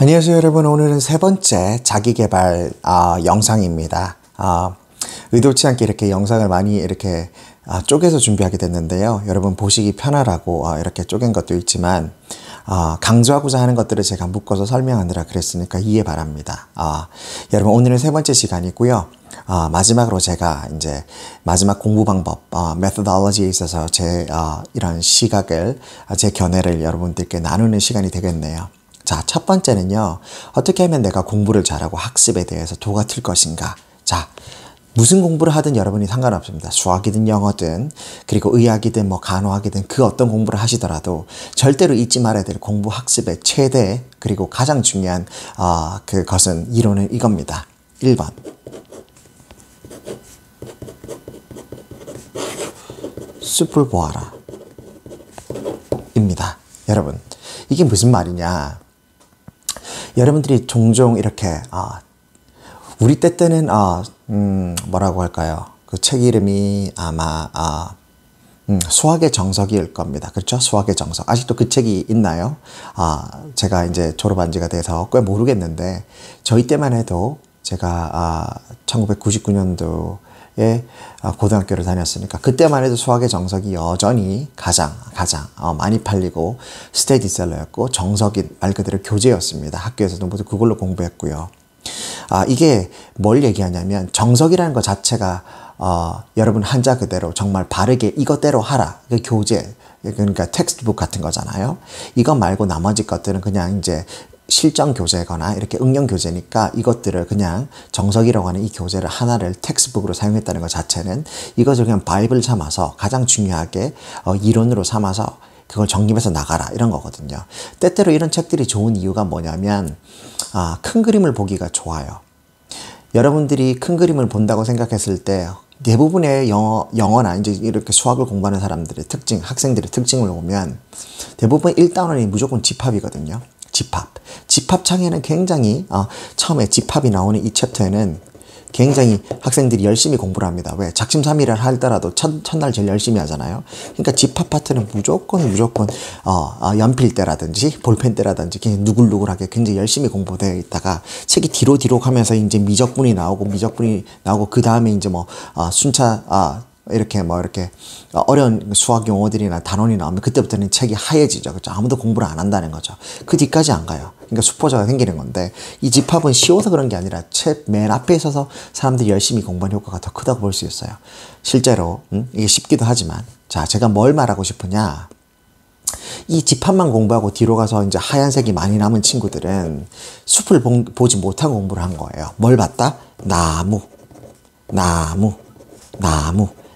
안녕하세요 여러분. 오늘은 세 번째 자기계발 영상입니다. 의도치 않게 이렇게 영상을 많이 이렇게 쪼개서 준비하게 됐는데요. 여러분 보시기 편하라고 이렇게 쪼갠 것도 있지만 강조하고자 하는 것들을 제가 묶어서 설명하느라 그랬으니까 이해 바랍니다. 여러분 오늘은 세 번째 시간이고요. 마지막으로 제가 이제 마지막 공부 방법, methodology에 있어서 제 이런 시각을, 제 견해를 여러분들께 나누는 시간이 되겠네요. 자, 첫 번째는요. 어떻게 하면 내가 공부를 잘하고 학습에 대해서 도가 틀 것인가. 자, 무슨 공부를 하든 여러분이 상관없습니다. 수학이든 영어든 그리고 의학이든 뭐 간호학이든 그 어떤 공부를 하시더라도 절대로 잊지 말아야 될 공부 학습의 최대 그리고 가장 중요한 그것은 이론은 이겁니다. 1번. 숲을 보아라. 입니다. 여러분, 이게 무슨 말이냐. 여러분들이 종종 이렇게 우리 때는 뭐라고 할까요? 그 책 이름이 아마 수학의 정석일 겁니다. 그렇죠? 수학의 정석. 아직도 그 책이 있나요? 제가 이제 졸업한 지가 돼서 꽤 모르겠는데 저희 때만 해도 제가 1999년도에 고등학교를 다녔으니까 그때만 해도 수학의 정석이 여전히 가장 많이 팔리고 스테디셀러였고 정석이 말 그대로 교재였습니다. 학교에서도 모두 그걸로 공부했고요. 이게 뭘 얘기하냐면 정석이라는 것 자체가 여러분 한자 그대로 정말 바르게 이것대로 하라. 그 교재, 그러니까 텍스트북 같은 거잖아요. 이거 말고 나머지 것들은 그냥 이제 실전 교재거나 이렇게 응용 교재니까 이것들을 그냥 정석이라고 하는 이 교재를 하나를 텍스트북으로 사용했다는 것 자체는 이것을 그냥 바이블 삼아서 가장 중요하게 이론으로 삼아서 그걸 정립해서 나가라 이런 거거든요. 때때로 이런 책들이 좋은 이유가 뭐냐면 큰 그림을 보기가 좋아요. 여러분들이 큰 그림을 본다고 생각했을 때 대부분의 영어나 이제 이렇게 수학을 공부하는 사람들의 특징, 학생들의 특징을 보면 대부분 1단원이 무조건 집합이거든요. 집합창에는 굉장히 처음에 집합이 나오는 이 챕터에는 굉장히 학생들이 열심히 공부를 합니다. 왜? 작심삼일을 하더라도 첫날 제일 열심히 하잖아요. 그러니까 집합 파트는 무조건 연필때라든지 볼펜때라든지 그냥 누글누글하게 굉장히 열심히 공부되어 있다가 책이 뒤로 가면서 이제 미적분이 나오고 그 다음에 이제 뭐 순차 이렇게 어려운 수학 용어들이나 단원이 나오면 그때부터는 책이 하얘지죠. 그렇죠? 아무도 공부를 안 한다는 거죠. 그 뒤까지 안 가요. 그러니까 수포자가 생기는 건데 이 집합은 쉬워서 그런 게 아니라 책 맨 앞에 있어서 사람들이 열심히 공부하는 효과가 더 크다고 볼 수 있어요. 실제로 이게 쉽기도 하지만 자, 제가 뭘 말하고 싶으냐. 이 집합만 공부하고 뒤로 가서 이제 하얀색이 많이 남은 친구들은 숲을 보지 못한 공부를 한 거예요. 뭘 봤다?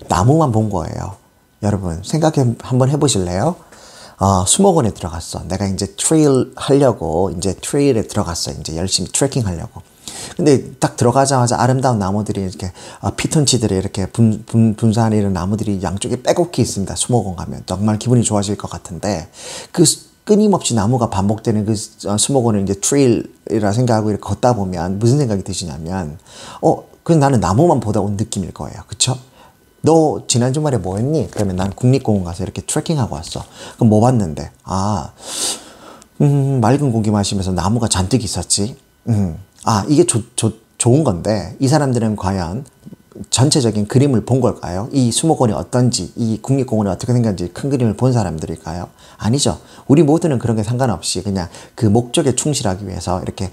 나무만 본 거예요. 여러분 생각해 한번 해보실래요? 수목원에 들어갔어. 내가 이제 트레일 하려고 이제 트레일에 들어갔어. 이제 열심히 트레킹 하려고. 근데 딱 들어가자마자 아름다운 나무들이 이렇게 피톤치드를 이렇게 분사하는 이런 나무들이 양쪽에 빼곡히 있습니다. 수목원 가면 정말 기분이 좋아질 것 같은데 그 끊임없이 나무가 반복되는 그 수목원을 이제 트레일이라 생각하고 이렇게 걷다 보면 무슨 생각이 드시냐면 그냥 나는 나무만 보다 온 느낌일 거예요. 그쵸? 너 지난 주말에 뭐 했니? 그러면 난 국립공원 가서 이렇게 트레킹하고 왔어. 그럼 뭐 봤는데? 맑은 공기 마시면서 나무가 잔뜩 있었지. 이게 좋은 건데 이 사람들은 과연 전체적인 그림을 본 걸까요? 이 수목원이 어떤지, 이 국립공원이 어떻게 생겼는지 큰 그림을 본 사람들일까요? 아니죠. 우리 모두는 그런 게 상관없이 그냥 그 목적에 충실하기 위해서 이렇게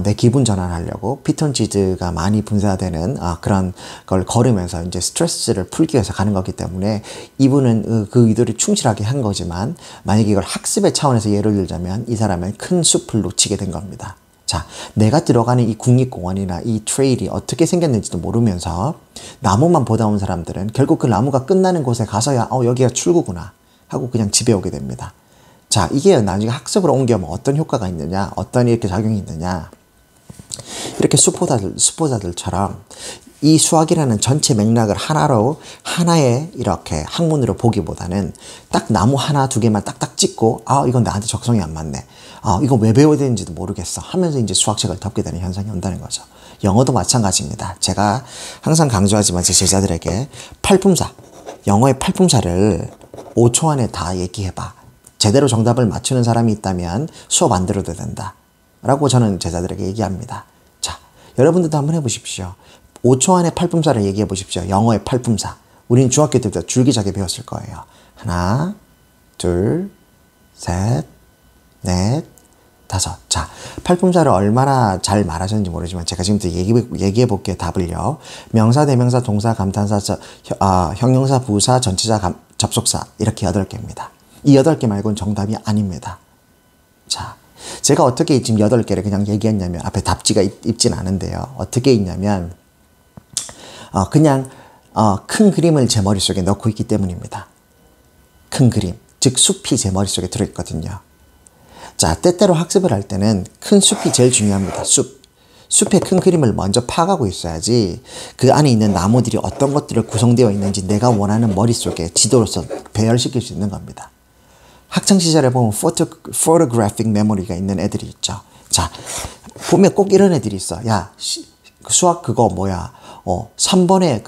내 기분 전환하려고 피톤치드가 많이 분사되는 그런 걸 걸으면서 이제 스트레스를 풀기 위해서 가는 거기 때문에 이분은 그 의도를 충실하게 한 거지만 만약에 이걸 학습의 차원에서 예를 들자면 이 사람은 큰 숲을 놓치게 된 겁니다. 자, 내가 들어가는 이 국립공원이나 이 트레일이 어떻게 생겼는지도 모르면서 나무만 보다 온 사람들은 결국 그 나무가 끝나는 곳에 가서야 여기가 출구구나 하고 그냥 집에 오게 됩니다. 자, 이게 나중에 학습으로 옮겨면 어떤 효과가 있느냐, 어떤 이렇게 작용이 있느냐. 이렇게 수포자들처럼 이 수학이라는 전체 맥락을 하나의 이렇게 학문으로 보기보다는 딱 나무 하나 두 개만 딱딱 찍고 이건 나한테 적성이 안 맞네. 이거 왜 배워야 되는지도 모르겠어 하면서 이제 수학책을 덮게 되는 현상이 온다는 거죠. 영어도 마찬가지입니다. 제가 항상 강조하지만 제 제자들에게 영어의 팔품사를 5초 안에 다 얘기해봐. 제대로 정답을 맞추는 사람이 있다면 수업 안 들어도 된다. 라고 저는 제자들에게 얘기합니다. 자, 여러분들도 한번 해보십시오. 5초 안에 팔품사를 얘기해 보십시오. 영어의 팔품사. 우리는 중학교 때부터 줄기차게 배웠을 거예요. 하나, 둘, 셋, 넷, 다섯. 자, 팔품사를 얼마나 잘 말하셨는지 모르지만 제가 지금부터 얘기해 볼게요. 답을요. 명사, 대명사, 동사, 감탄사, 형용사, 부사, 전치사, 접속사 이렇게 8개입니다. 이 8개 말고는 정답이 아닙니다. 자, 제가 어떻게 지금 8개를 그냥 얘기했냐면 앞에 답지가 있진 않은데요. 어떻게 있냐면 그냥 큰 그림을 제 머릿속에 넣고 있기 때문입니다. 큰 그림, 즉 숲이 제 머릿속에 들어있거든요. 자, 때때로 학습을 할 때는 큰 숲이 제일 중요합니다. 숲의 큰 그림을 먼저 파가고 있어야지 그 안에 있는 나무들이 어떤 것들을 구성되어 있는지 내가 원하는 머릿속에 지도로서 배열시킬 수 있는 겁니다. 학창시절에 보면 photographic memory가 있는 애들이 있죠. 자, 보면 꼭 이런 애들이 있어. 야, 수학 그거 뭐야? 3번의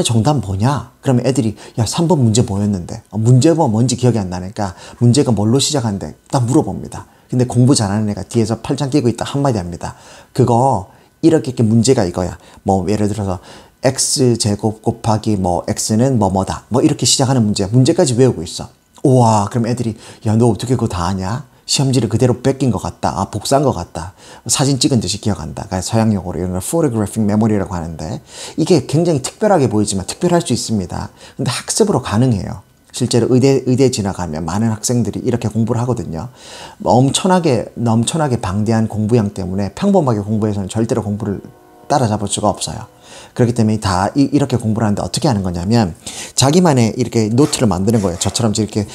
정답 뭐냐? 그러면 애들이 야 3번 문제 뭐였는데? 문제가 뭔지 기억이 안 나니까 문제가 뭘로 시작한대? 딱 물어봅니다. 근데 공부 잘하는 애가 뒤에서 팔짱 끼고 있다 한마디 합니다. 그거 이렇게 문제가 이거야. 뭐 예를 들어서 x제곱 곱하기 뭐 x는 뭐뭐다. 뭐 이렇게 시작하는 문제까지 외우고 있어. 우와, 그럼 애들이 야 너 어떻게 그거 다 아냐? 시험지를 그대로 뺏긴 것 같다. 복사한 것 같다. 사진 찍은 듯이 기억한다. 그러니까 서양용어로 이런 걸 photographic memory라고 하는데 이게 굉장히 특별하게 보이지만 특별할 수 있습니다. 근데 학습으로 가능해요. 실제로 의대 지나가면 많은 학생들이 이렇게 공부를 하거든요. 넘쳐나게 방대한 공부량 때문에 평범하게 공부해서는 절대로 공부를 따라잡을 수가 없어요. 그렇기 때문에 다 이렇게 공부를 하는데 어떻게 하는 거냐면 자기만의 이렇게 노트를 만드는 거예요. 저처럼 이렇게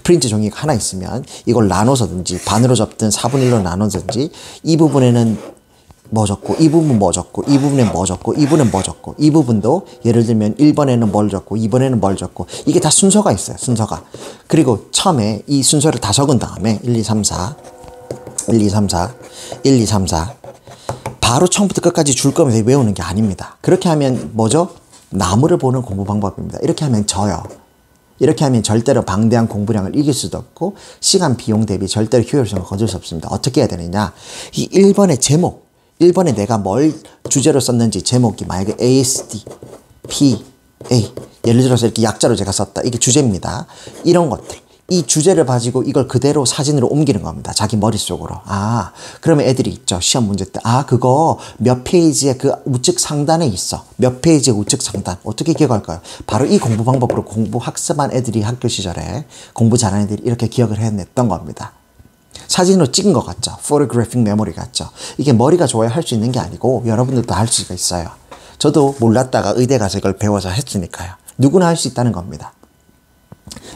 프린트 종이가 하나 있으면 이걸 나눠서든지 반으로 접든 4분의 1로 나눠든지 이 부분에는 뭐 적고 이 부분 뭐 적고 이 부분에 뭐 적고 이 부분에 뭐 적고 이 부분도 예를 들면 1번에는 뭘 적고 2번에는 뭘 적고 이게 다 순서가 있어요. 순서가. 그리고 처음에 이 순서를 다 적은 다음에 1, 2, 3, 4 1, 2, 3, 4 1, 2, 3, 4 바로 처음부터 끝까지 줄 거면서 외우는 게 아닙니다. 그렇게 하면 뭐죠? 나무를 보는 공부 방법입니다. 이렇게 하면 져요. 이렇게 하면 절대로 방대한 공부량을 이길 수도 없고 시간 비용 대비 절대로 효율성을 거둘 수 없습니다. 어떻게 해야 되느냐? 이 1번의 제목, 1번에 내가 뭘 주제로 썼는지 제목이 만약에 ASD, P, A 예를 들어서 이렇게 약자로 제가 썼다. 이게 주제입니다. 이런 것들. 이 주제를 가지고 이걸 그대로 사진으로 옮기는 겁니다. 자기 머릿속으로. 그러면 애들이 있죠. 시험 문제 때. 그거 몇 페이지에 그 우측 상단에 있어. 몇 페이지의 우측 상단. 어떻게 기억할까요? 바로 이 공부 방법으로 학습한 애들이 학교 시절에 공부 잘하는 애들이 이렇게 기억을 해냈던 겁니다. 사진으로 찍은 것 같죠? photographic memory 같죠? 이게 머리가 좋아야 할 수 있는 게 아니고 여러분들도 할 수가 있어요. 저도 몰랐다가 의대 가서 이걸 배워서 했으니까요. 누구나 할 수 있다는 겁니다.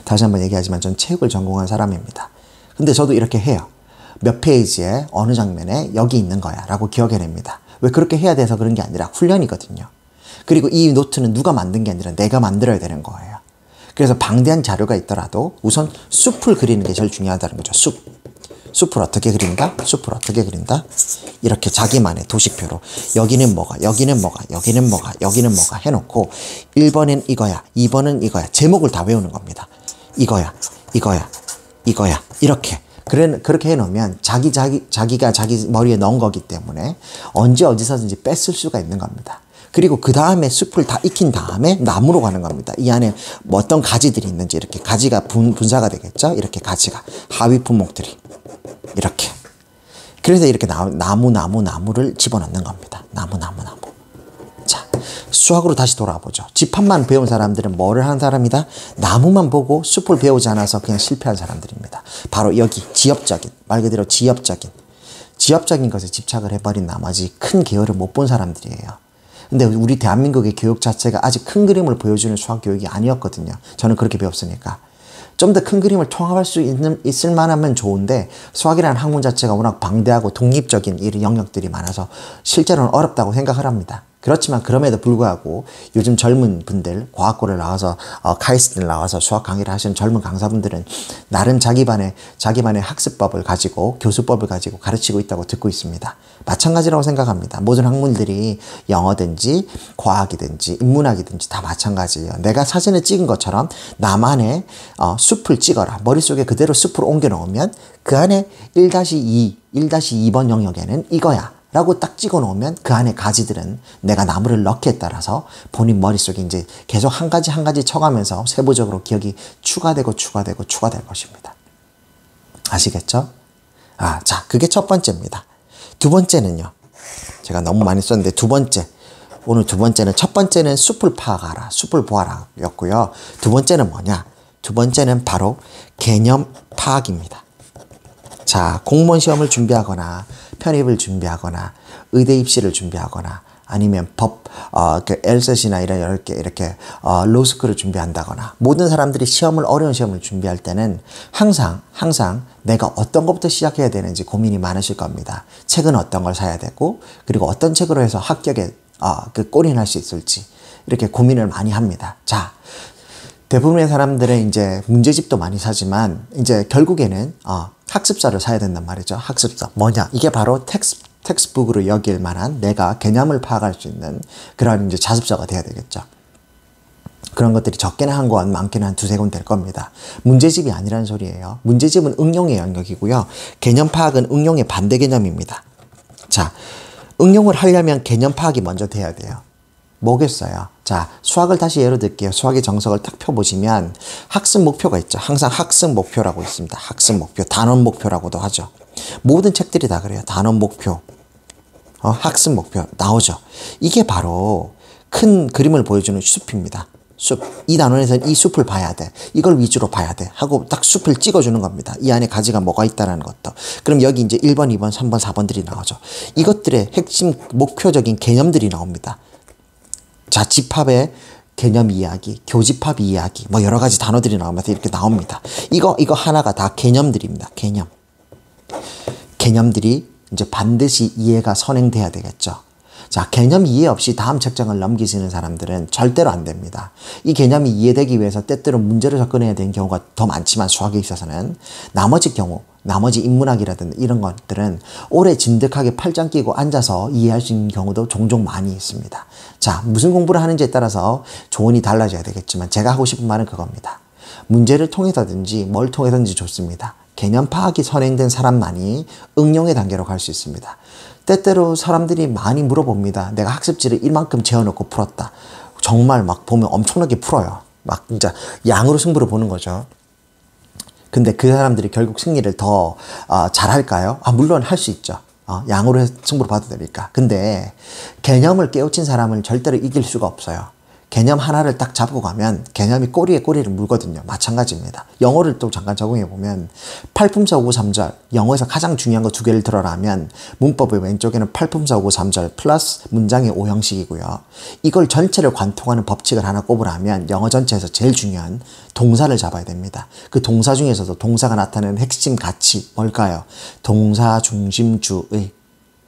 다시 한번 얘기하지만 전 체육을 전공한 사람입니다. 근데 저도 이렇게 해요. 몇 페이지에 어느 장면에 여기 있는 거야 라고 기억해냅니다. 왜 그렇게 해야 돼서 그런 게 아니라 훈련이거든요. 그리고 이 노트는 누가 만든 게 아니라 내가 만들어야 되는 거예요. 그래서 방대한 자료가 있더라도 우선 숲을 그리는 게 제일 중요하다는 거죠. 숲을 어떻게 그린다? 숲을 어떻게 그린다? 이렇게 자기만의 도식표로 여기는 뭐가, 여기는 뭐가, 여기는 뭐가, 여기는 뭐가 해놓고 1번은 이거야, 2번은 이거야. 제목을 다 외우는 겁니다. 이거야, 이거야, 이거야. 이렇게. 그렇게 해놓으면 자기가 자기 머리에 넣은 거기 때문에 언제 어디서든지 뺐을 수가 있는 겁니다. 그리고 그 다음에 숲을 다 익힌 다음에 나무로 가는 겁니다. 이 안에 뭐 어떤 가지들이 있는지 이렇게 가지가 분사가 되겠죠? 이렇게 가지가. 하위 품목들이. 이렇게. 그래서 이렇게 나무를 집어넣는 겁니다. 나무. 자, 수학으로 다시 돌아보죠. 집합만 배운 사람들은 뭐를 하는 사람이다? 나무만 보고 숲을 배우지 않아서 그냥 실패한 사람들입니다. 바로 여기 지엽적인, 말 그대로 지엽적인 것에 집착을 해버린 나머지 큰 계열을 못 본 사람들이에요. 근데 우리 대한민국의 교육 자체가 아직 큰 그림을 보여주는 수학 교육이 아니었거든요. 저는 그렇게 배웠으니까. 좀 더 큰 그림을 통합할 수 있을 만하면 좋은데 수학이라는 학문 자체가 워낙 방대하고 독립적인 이런 영역들이 많아서 실제로는 어렵다고 생각을 합니다. 그렇지만 그럼에도 불구하고 요즘 젊은 분들, 과학고를 나와서 카이스트를 나와서 수학 강의를 하시는 젊은 강사분들은 나름 자기만의 학습법을 가지고 교수법을 가지고 가르치고 있다고 듣고 있습니다. 마찬가지라고 생각합니다. 모든 학문들이 영어든지 과학이든지 인문학이든지 다 마찬가지예요. 내가 사진을 찍은 것처럼 나만의 숲을 찍어라. 머릿속에 그대로 숲을 옮겨 놓으면 그 안에 1-2, 1-2번 영역에는 이거야 라고 딱 찍어 놓으면 그 안에 가지들은 내가 나무를 넣기에 따라서 본인 머릿속에 이제 계속 한 가지 쳐가면서 세부적으로 기억이 추가될 것입니다. 아시겠죠? 자, 그게 첫 번째입니다. 두 번째는요. 제가 너무 많이 썼는데 오늘 두 번째는, 첫 번째는 숲을 파악하라, 숲을 보아라 였고요. 두 번째는 뭐냐? 두 번째는 바로 개념 파악입니다. 자, 공무원 시험을 준비하거나 편입을 준비하거나 의대 입시를 준비하거나 아니면 그 LSAT이나 이렇게 로스쿨을 준비한다거나 모든 사람들이 어려운 시험을 준비할 때는 항상 내가 어떤 것부터 시작해야 되는지 고민이 많으실 겁니다. 책은 어떤 걸 사야 되고 그리고 어떤 책으로 해서 합격에 골인할 수 있을지 이렇게 고민을 많이 합니다. 자, 대부분의 사람들은 이제 문제집도 많이 사지만 이제 결국에는 학습서를 사야 된단 말이죠. 학습서. 뭐냐? 이게 바로 텍스트북으로 여길 만한 내가 개념을 파악할 수 있는 그런 이제 자습서가 돼야 되겠죠. 그런 것들이 적게는 한 권, 많게는 한 2-3권 될 겁니다. 문제집이 아니라는 소리예요. 문제집은 응용의 영역이고요. 개념 파악은 응용의 반대 개념입니다. 자, 응용을 하려면 개념 파악이 먼저 돼야 돼요. 뭐겠어요? 자, 수학을 다시 예로 들게요. 수학의 정석을 딱 펴보시면 학습 목표가 있죠. 항상 학습 목표라고 있습니다. 학습 목표, 단원 목표라고도 하죠. 모든 책들이 다 그래요. 단원 목표, 학습 목표 나오죠. 이게 바로 큰 그림을 보여주는 숲입니다. 숲. 이 단원에서는 이 숲을 봐야 돼. 이걸 위주로 봐야 돼. 하고 딱 숲을 찍어주는 겁니다. 이 안에 가지가 뭐가 있다는 것도. 그럼 여기 이제 1번, 2번, 3번, 4번들이 나오죠. 이것들의 핵심 목표적인 개념들이 나옵니다. 자, 집합의 개념 이야기, 교집합 이야기, 뭐 여러 가지 단어들이 나오면서 이렇게 나옵니다. 이거 하나가 다 개념들입니다. 개념들이 이제 반드시 이해가 선행돼야 되겠죠. 자, 개념 이해 없이 다음 책장을 넘기시는 사람들은 절대로 안 됩니다. 이 개념이 이해되기 위해서 때때로 문제를 접근해야 되는 경우가 더 많지만 수학에 있어서는 나머지 인문학이라든지 이런 것들은 오래 진득하게 팔짱 끼고 앉아서 이해할 수 있는 경우도 종종 많이 있습니다. 자, 무슨 공부를 하는지에 따라서 조언이 달라져야 되겠지만 제가 하고 싶은 말은 그겁니다. 문제를 통해서든지 뭘 통해서든지 좋습니다. 개념 파악이 선행된 사람만이 응용의 단계로 갈 수 있습니다. 때때로 사람들이 많이 물어봅니다. 내가 학습지를 이만큼 재어놓고 풀었다. 정말 막 보면 엄청나게 풀어요. 막 진짜 양으로 승부를 보는 거죠. 근데 그 사람들이 결국 승리를 더 잘할까요? 물론 할 수 있죠. 양으로 승부를 봐도 되니까. 근데 개념을 깨우친 사람은 절대로 이길 수가 없어요. 개념 하나를 딱 잡고 가면 개념이 꼬리에 꼬리를 물거든요. 마찬가지입니다. 영어를 또 잠깐 적용해보면 팔품사 5구 3절, 영어에서 가장 중요한 거 2개를 들어라 하면 문법의 왼쪽에는 팔품사 5구 3절 플러스 문장의 5형식이고요. 이걸 전체를 관통하는 법칙을 하나 꼽으라면 영어 전체에서 제일 중요한 동사를 잡아야 됩니다. 그 동사 중에서도 동사가 나타내는 핵심 가치 뭘까요? 동사 중심주의.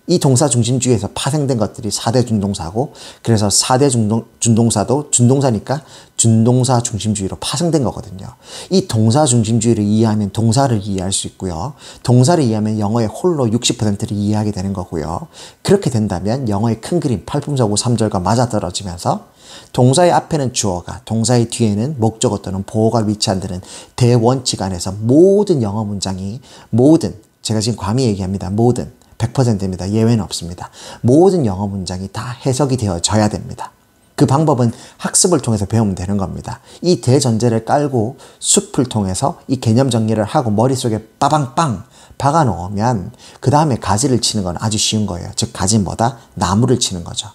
이 동사 중심주의에서 파생된 것들이 4대 준동사고, 그래서 4대 준동사도 준동사니까 준동사 중심주의로 파생된 거거든요. 이 동사 중심주의를 이해하면 동사를 이해할 수 있고요. 동사를 이해하면 영어의 홀로 60%를 이해하게 되는 거고요. 그렇게 된다면 영어의 큰 그림, 팔품사구 3절과 맞아떨어지면서 동사의 앞에는 주어가, 동사의 뒤에는 목적어 또는 보어가 위치한다는 대원칙 안에서 모든 영어 문장이 제가 지금 감히 얘기합니다. 100%입니다. 예외는 없습니다. 모든 영어 문장이 다 해석이 되어져야 됩니다. 그 방법은 학습을 통해서 배우면 되는 겁니다. 이 대전제를 깔고 숲을 통해서 이 개념 정리를 하고 머릿속에 빠방빵 박아 놓으면 그 다음에 가지를 치는 건 아주 쉬운 거예요. 즉 가지는 뭐다? 나무를 치는 거죠.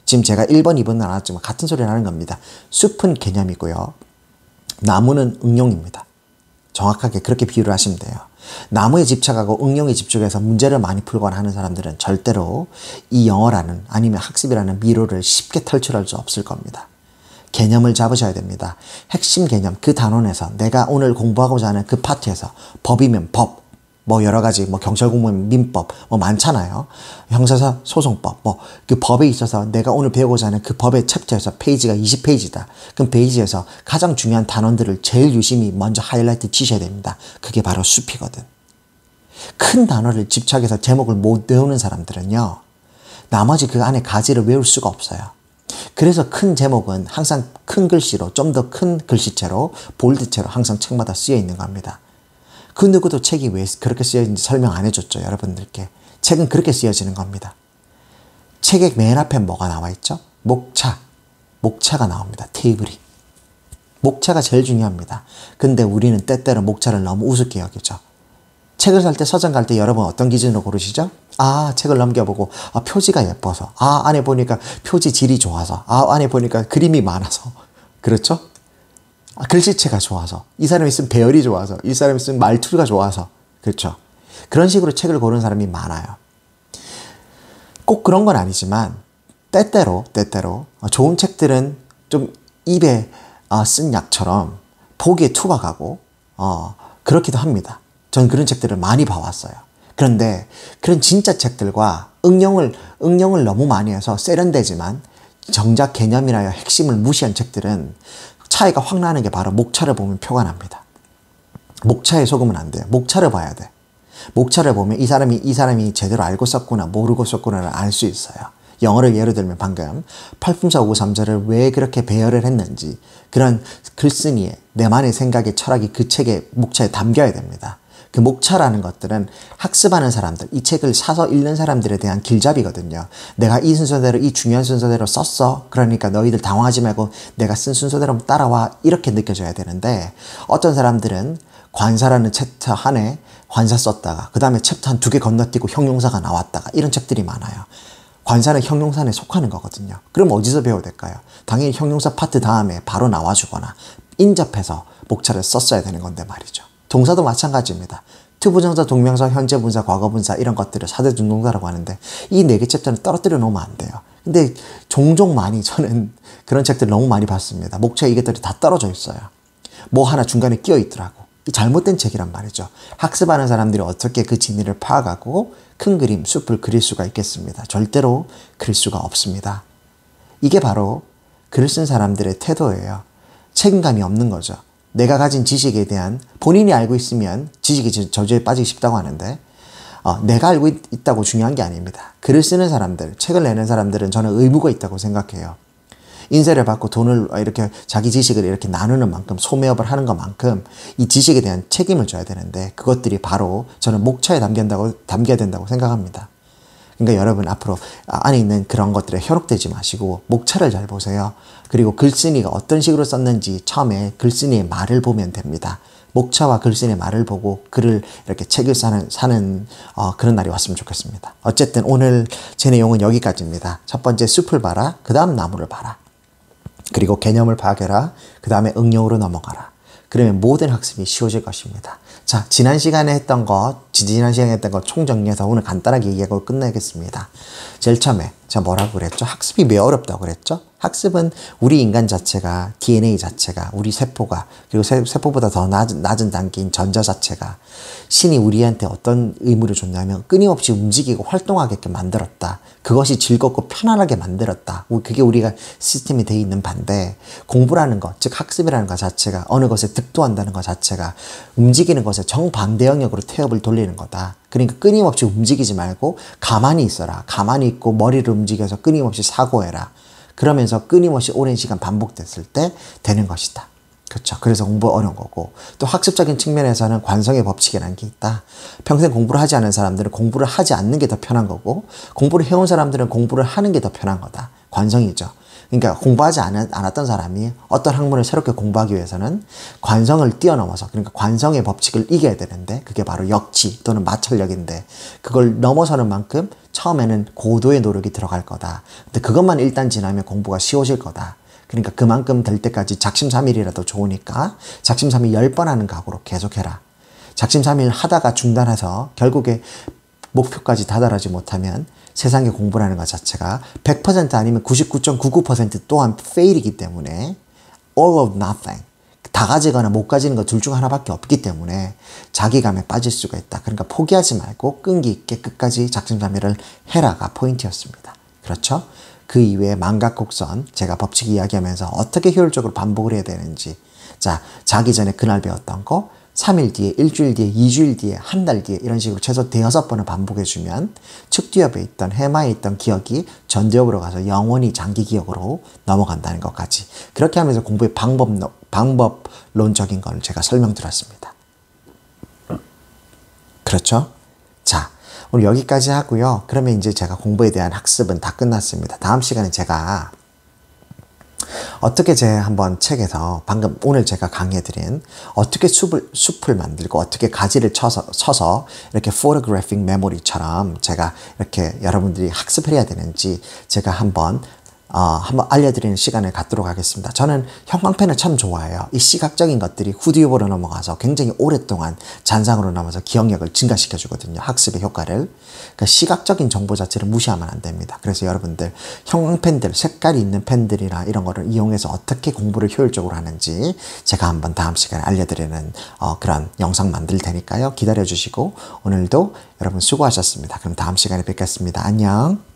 지금 제가 1번, 2번은 나눴지만 같은 소리를 하는 겁니다. 숲은 개념이고요. 나무는 응용입니다. 정확하게 그렇게 비유를 하시면 돼요. 나무에 집착하고 응용에 집중해서 문제를 많이 풀거나 하는 사람들은 절대로 이 영어라는 아니면 학습이라는 미로를 쉽게 탈출할 수 없을 겁니다. 개념을 잡으셔야 됩니다. 핵심 개념, 그 단원에서 내가 오늘 공부하고자 하는 그 파트에서 법이면 법, 뭐 여러 가지 뭐 경찰 공무원 민법 뭐 많잖아요. 형사사 소송법 뭐 그 법에 있어서 내가 오늘 배우고자 하는 그 법의 챕터에서 페이지가 20페이지다. 그럼 페이지에서 가장 중요한 단원들을 제일 유심히 먼저 하이라이트 치셔야 됩니다. 그게 바로 숲이거든. 큰 단어를 집착해서 제목을 못 외우는 사람들은요, 나머지 그 안에 가지를 외울 수가 없어요. 그래서 큰 제목은 항상 큰 글씨로, 좀 더 큰 글씨체로, 볼드체로 항상 책마다 쓰여 있는 겁니다. 그 누구도 책이 왜 그렇게 쓰여있는지 설명 안 해줬죠, 여러분들께. 책은 그렇게 쓰여지는 겁니다. 책의 맨 앞에 뭐가 나와 있죠? 목차. 목차가 나옵니다. 테이블이. 목차가 제일 중요합니다. 근데 우리는 때때로 목차를 너무 우습게 여기죠. 책을 살 때, 서점 갈 때 여러분 어떤 기준으로 고르시죠? 아, 책을 넘겨보고, 아, 표지가 예뻐서, 아, 안에 보니까 표지 질이 좋아서, 아, 안에 보니까 그림이 많아서. 그렇죠? 아, 글씨체가 좋아서, 이 사람이 쓴 배열이 좋아서, 이 사람이 쓴 말투가 좋아서. 그렇죠? 그런 식으로 책을 고르는 사람이 많아요. 꼭 그런 건 아니지만, 때때로 좋은 책들은 좀 입에 쓴 약처럼 보기에 투박하고, 그렇기도 합니다. 전 그런 책들을 많이 봐왔어요. 그런데 그런 진짜 책들과 응용을 너무 많이 해서 세련되지만 정작 개념이나 핵심을 무시한 책들은 차이가 확 나는 게 바로 목차를 보면 표가 납니다. 목차에 속으면 안 돼요. 목차를 봐야 돼. 목차를 보면 이 사람이 제대로 알고 썼구나 모르고 썼구나를 알 수 있어요. 영어를 예를 들면 방금 8품사 553절을 왜 그렇게 배열을 했는지, 그런 글쓴이의 내만의 생각의 철학이 그 책의 목차에 담겨야 됩니다. 그 목차라는 것들은 학습하는 사람들, 이 책을 사서 읽는 사람들에 대한 길잡이거든요. 내가 이 순서대로, 이 중요한 순서대로 썼어. 그러니까 너희들 당황하지 말고 내가 쓴 순서대로 따라와. 이렇게 느껴져야 되는데, 어떤 사람들은 관사라는 챕터 한에 관사 썼다가 그 다음에 챕터 한 2개 건너뛰고 형용사가 나왔다가, 이런 책들이 많아요. 관사는 형용사에 속하는 거거든요. 그럼 어디서 배워야 될까요? 당연히 형용사 파트 다음에 바로 나와주거나 인접해서 목차를 썼어야 되는 건데 말이죠. 동사도 마찬가지입니다. 투부정사, 동명사, 현재분사, 과거분사 이런 것들을 사대중동사라고 하는데, 이 4개 챕터는 떨어뜨려 놓으면 안 돼요. 근데 종종 많이 저는 그런 책들 너무 많이 봤습니다. 목차에 이것들이 다 떨어져 있어요. 뭐 하나 중간에 끼어 있더라고. 잘못된 책이란 말이죠. 학습하는 사람들이 어떻게 그 진리를 파악하고 큰 그림, 숲을 그릴 수가 있겠습니다. 절대로 그릴 수가 없습니다. 이게 바로 글을 쓴 사람들의 태도예요. 책임감이 없는 거죠. 내가 가진 지식에 대한, 본인이 알고 있으면 지식이 저주에 빠지기 쉽다고 하는데, 내가 알고 있다고 중요한 게 아닙니다. 글을 쓰는 사람들, 책을 내는 사람들은 저는 의무가 있다고 생각해요. 인쇄를 받고 돈을 이렇게 자기 지식을 이렇게 나누는 만큼, 소매업을 하는 것만큼 이 지식에 대한 책임을 져야 되는데, 그것들이 바로 저는 목차에 담겨야 된다고 생각합니다. 그러니까 여러분 앞으로 안에 있는 그런 것들에 현혹되지 마시고 목차를 잘 보세요. 그리고 글쓴이가 어떤 식으로 썼는지 처음에 글쓴이의 말을 보면 됩니다. 목차와 글쓴이의 말을 보고 글을 이렇게 책을 사는 그런 날이 왔으면 좋겠습니다. 어쨌든 오늘 제 내용은 여기까지입니다. 첫 번째 숲을 봐라. 그 다음 나무를 봐라. 그리고 개념을 파악해라. 그 다음에 응용으로 넘어가라. 그러면 모든 학습이 쉬워질 것입니다. 자, 지난 시간에 했던 것 총정리해서 오늘 간단하게 얘기하고 끝내겠습니다. 제일 처음에 제가 뭐라고 그랬죠? 학습이 왜 어렵다고 그랬죠? 학습은 우리 인간 자체가, DNA 자체가, 우리 세포가, 그리고 세포보다 더 낮은 단계인 전자 자체가 신이 우리한테 어떤 의무를 줬냐면 끊임없이 움직이고 활동하게끔 만들었다. 그것이 즐겁고 편안하게 만들었다. 그게 우리가 시스템이 돼 있는 반대, 공부라는 것, 즉 학습이라는 것 자체가, 어느 것에 득도한다는 것 자체가 움직이는 것에 정반대 영역으로 태엽을 돌리는 거다. 그러니까 끊임없이 움직이지 말고 가만히 있어라. 가만히 있고 머리를 움직여서 끊임없이 사고해라. 그러면서 끊임없이 오랜 시간 반복됐을 때 되는 것이다. 그렇죠. 그래서 공부가 어려운 거고, 또 학습적인 측면에서는 관성의 법칙이라는 게 있다. 평생 공부를 하지 않은 사람들은 공부를 하지 않는 게 더 편한 거고, 공부를 해온 사람들은 공부를 하는 게 더 편한 거다. 관성이죠. 그러니까 공부하지 않았던 사람이 어떤 학문을 새롭게 공부하기 위해서는 관성을 뛰어넘어서, 그러니까 관성의 법칙을 이겨야 되는데, 그게 바로 역지 또는 마찰력인데, 그걸 넘어서는 만큼 처음에는 고도의 노력이 들어갈 거다. 근데 그것만 일단 지나면 공부가 쉬워질 거다. 그러니까 그만큼 될 때까지 작심삼일이라도 좋으니까 작심삼일 10번 하는 각오로 계속해라. 작심삼일 하다가 중단해서 결국에 목표까지 다다르지 못하면 세상에 공부라는 것 자체가 100% 아니면 99.99% 또한 fail이기 때문에 all of nothing, 다 가지거나 못 가지는 거 둘 중 하나밖에 없기 때문에 자기감에 빠질 수가 있다. 그러니까 포기하지 말고 끈기 있게 끝까지 작심삼일을 해라가 포인트였습니다. 그렇죠? 그 이외에 망각곡선, 제가 법칙 이야기하면서 어떻게 효율적으로 반복을 해야 되는지, 자, 자기 전에 그날 배웠던 거 3일 뒤에, 일주일 뒤에, 2주일 뒤에, 한 달 뒤에 이런 식으로 최소 5-6번을 반복해주면 측두엽에 있던 해마에 있던 기억이 전두엽으로 가서 영원히 장기 기억으로 넘어간다는 것까지, 그렇게 하면서 공부의 방법론적인 걸 제가 설명드렸습니다. 그렇죠? 자, 오늘 여기까지 하고요. 그러면 이제 제가 공부에 대한 학습은 다 끝났습니다. 다음 시간에 제가 어떻게 제 한번 책에서 방금 오늘 제가 강의해드린 어떻게 숲을 만들고 어떻게 가지를 쳐서 이렇게 포토그래픽 메모리처럼 제가 이렇게 여러분들이 학습해야 되는지 제가 한번 알려드리는 시간을 갖도록 하겠습니다. 저는 형광펜을 참 좋아해요. 이 시각적인 것들이 후두엽으로 넘어가서 굉장히 오랫동안 잔상으로 남아서 기억력을 증가시켜 주거든요. 학습의 효과를. 그러니까 시각적인 정보 자체를 무시하면 안 됩니다. 그래서 여러분들 형광펜들, 색깔이 있는 펜들이나 이런 거를 이용해서 어떻게 공부를 효율적으로 하는지 제가 한번 다음 시간에 알려드리는 그런 영상 만들 테니까요. 기다려 주시고 오늘도 여러분 수고하셨습니다. 그럼 다음 시간에 뵙겠습니다. 안녕.